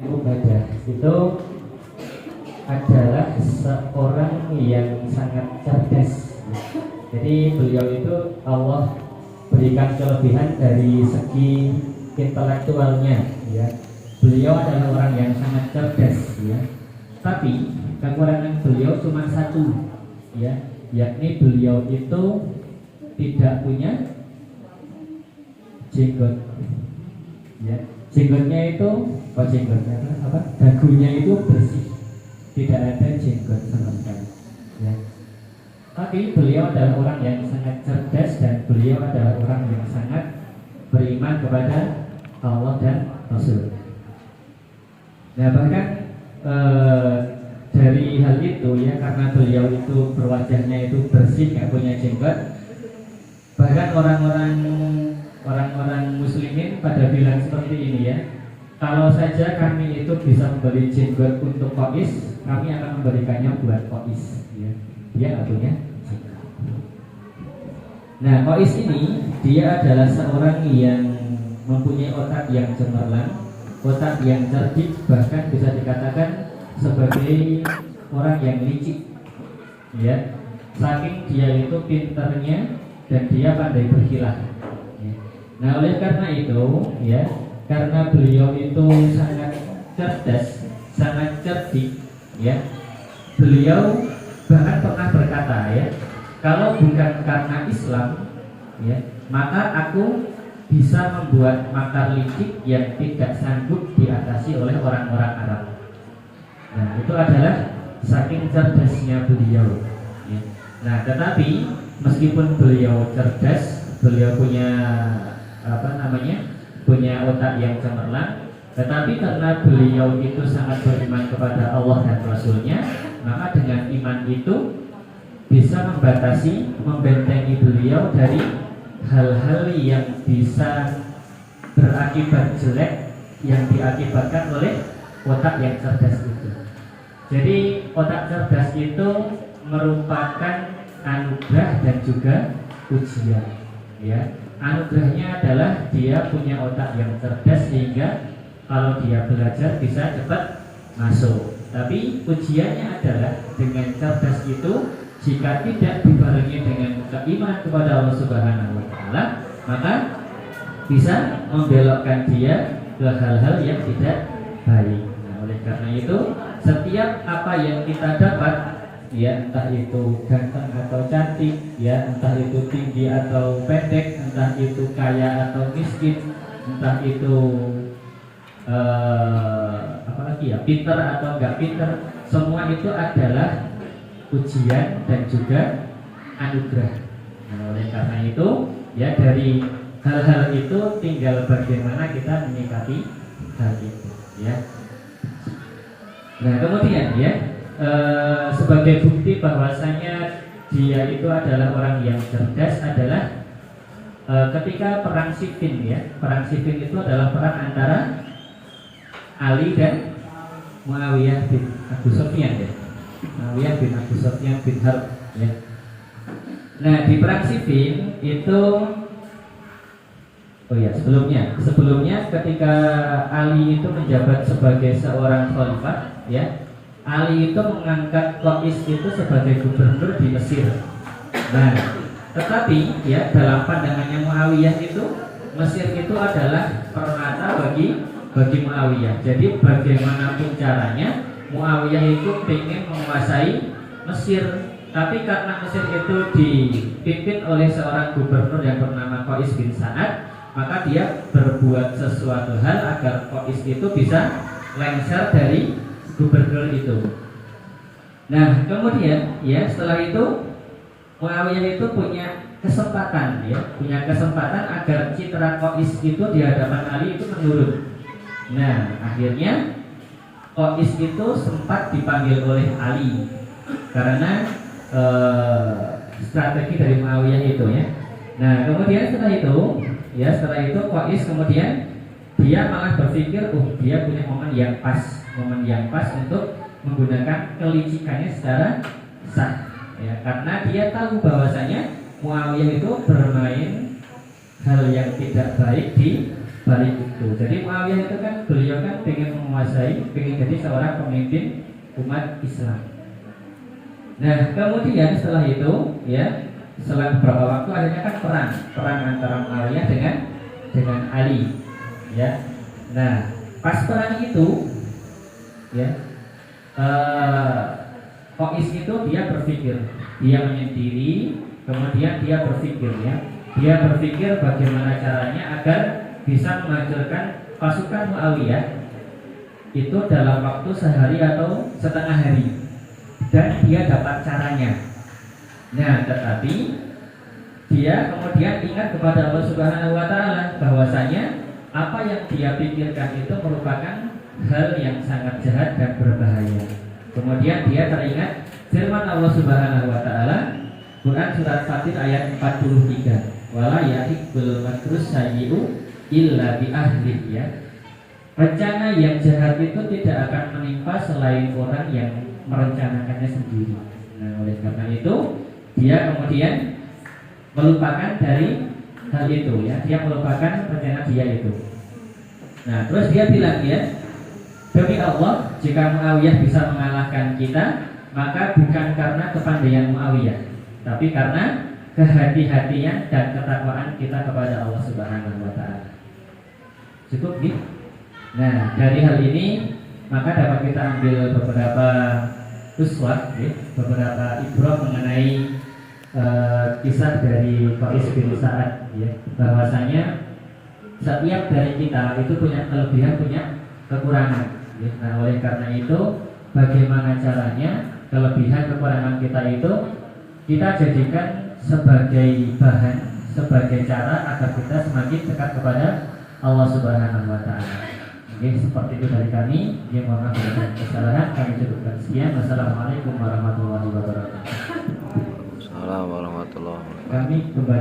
Ubadah itu adalah seorang yang sangat cerdas. Jadi beliau itu Allah berikan kelebihan dari segi intelektualnya, ya. Beliau adalah orang yang sangat cerdas, ya. Tapi kekurangan beliau cuma satu, ya, yakni beliau itu tidak punya jenggot, ya. Jenggotnya itu, jenggotnya apa? Dagunya itu bersih, tidak ada jenggot sama sekali, ya. Tapi beliau adalah orang yang sangat cerdas dan beliau adalah orang yang sangat beriman kepada Allah dan Rasul. Nah bahkan dari hal itu, ya, karena beliau itu berwajahnya itu bersih, nggak punya jenggot, bahkan orang-orang muslimin pada bilang seperti ini, ya, kalau saja kami itu bisa memberi jenggot untuk Qais, kami akan memberikannya buat Qais, ya. Dia nggak punya jenggot. Nah Qais ini dia adalah seorang yang mempunyai otak yang cemerlang, otak yang cerdik, bahkan bisa dikatakan sebagai orang yang licik, ya. Saking dia itu pinternya dan dia pandai berkilah, ya. Nah oleh karena itu, ya, karena beliau itu sangat cerdas, sangat cerdik, ya, beliau bahkan pernah berkata, ya, kalau bukan karena Islam, ya, maka aku bisa membuat makar licik yang tidak sanggup diatasi oleh orang-orang Arab. Nah itu adalah saking cerdasnya beliau, ya. Nah tetapi meskipun beliau cerdas, beliau punya punya otak yang cemerlang, tetapi karena beliau itu sangat beriman kepada Allah dan Rasulnya, maka dengan iman itu bisa membentengi beliau dari hal-hal yang bisa berakibat jelek yang diakibatkan oleh otak yang cerdas itu. Jadi otak cerdas itu merupakan anugerah dan juga ujian, ya. Anugerahnya adalah dia punya otak yang cerdas sehingga kalau dia belajar bisa cepat masuk. Tapi ujiannya adalah dengan cerdas itu, jika tidak dibarengi dengan keimanan kepada Allah Subhanahu wa taala, maka bisa membelokkan dia ke hal-hal yang tidak baik. Nah, oleh karena itu, setiap apa yang kita dapat, ya, entah itu ganteng atau cantik, ya, entah itu tinggi atau pendek, entah itu kaya atau miskin, entah itu pinter atau enggak pinter, semua itu adalah ujian dan juga anugerah. Nah, oleh karena itu, ya, dari hal-hal itu tinggal bagaimana kita menyikapi hal itu, ya. Nah kemudian, ya, sebagai bukti bahwasanya dia itu adalah orang yang cerdas adalah ketika perang Siffin, ya. Perang Siffin itu adalah perang antara Ali dan Muawiyah bin Abu Sufyan, ya. Muawiyah bin Abu Sufyan bin Harb, ya. Nah di perang Siffin itu, sebelumnya ketika Ali itu menjabat sebagai seorang khalifah, ya, Ali itu mengangkat Qais itu sebagai gubernur di Mesir. Nah, tetapi, ya, dalam pandangannya Muawiyah itu Mesir itu adalah permata bagi Muawiyah. Jadi bagaimanapun caranya Muawiyah itu ingin menguasai Mesir. Tapi karena Mesir itu dipimpin oleh seorang gubernur yang bernama Qais bin Sa'ad, maka dia berbuat sesuatu hal agar Qais itu bisa lengser dari gubernur itu. Nah kemudian, ya, setelah itu Muawiyah itu punya kesempatan, ya, agar citra Qais itu di hadapan Ali itu menurun. Nah akhirnya Qais itu sempat dipanggil oleh Ali karena strategi dari Muawiyah itu, ya. Nah kemudian setelah itu Qais kemudian dia malah berpikir, dia punya momen yang pas untuk menggunakan kelicikannya secara sah, ya, karena dia tahu bahwasanya Muawiyah itu bermain hal yang tidak baik di balik itu. Jadi Muawiyah itu kan beliau kan pengen menguasai, pengen jadi seorang pemimpin umat Islam. Nah kemudian setelah itu ya, setelah beberapa waktu akhirnya kan perang antara Muawiyah dengan Ali ya. Nah pas perang itu ya, Qais itu dia berpikir, dia menyendiri, kemudian dia berpikir ya, dia berpikir bagaimana caranya agar bisa menghancurkan pasukan Muawiyah itu dalam waktu sehari atau setengah hari, dan dia dapat caranya. Nah, tetapi dia kemudian ingat kepada Allah Subhanahu wa taala bahwasanya apa yang dia pikirkan itu merupakan hal yang sangat jahat dan berbahaya. Kemudian dia teringat firman Allah Subhanahu wa taala Quran surat Fatir ayat 43. Wala yahiqqul makrus sayyi'u illa bi ahli ya. Rencana yang jahat itu tidak akan menimpa selain orang yang merencanakannya sendiri. Nah, oleh karena itu dia kemudian melupakan dari hal itu ya, dia melupakan rencana dia itu. Nah, terus dia bilang ya, demi Allah, jika Muawiyah bisa mengalahkan kita, maka bukan karena kepandaian Muawiyah, tapi karena kehati-hatian dan ketakwaan kita kepada Allah Subhanahu wa taala. Cukup gitu. Nah, dari hal ini maka dapat kita ambil beberapa uswah ya, beberapa ibrah mengenai kisah dari Qais bin Sa'ad ya, bahwasanya setiap dari kita itu punya kelebihan, punya kekurangan ya. Nah, oleh karena itu bagaimana caranya kelebihan kekurangan kita itu kita jadikan sebagai bahan, sebagai cara agar kita semakin dekat kepada Allah Subhanahu wa taala. Oke, seperti itu dari kami. Yang mohon maaf jika kesalahan, kami cukupkan sekian. Wassalamualaikum warahmatullahi wabarakatuh. Assalamualaikum warahmatullahi wabarakatuh. Kami kembali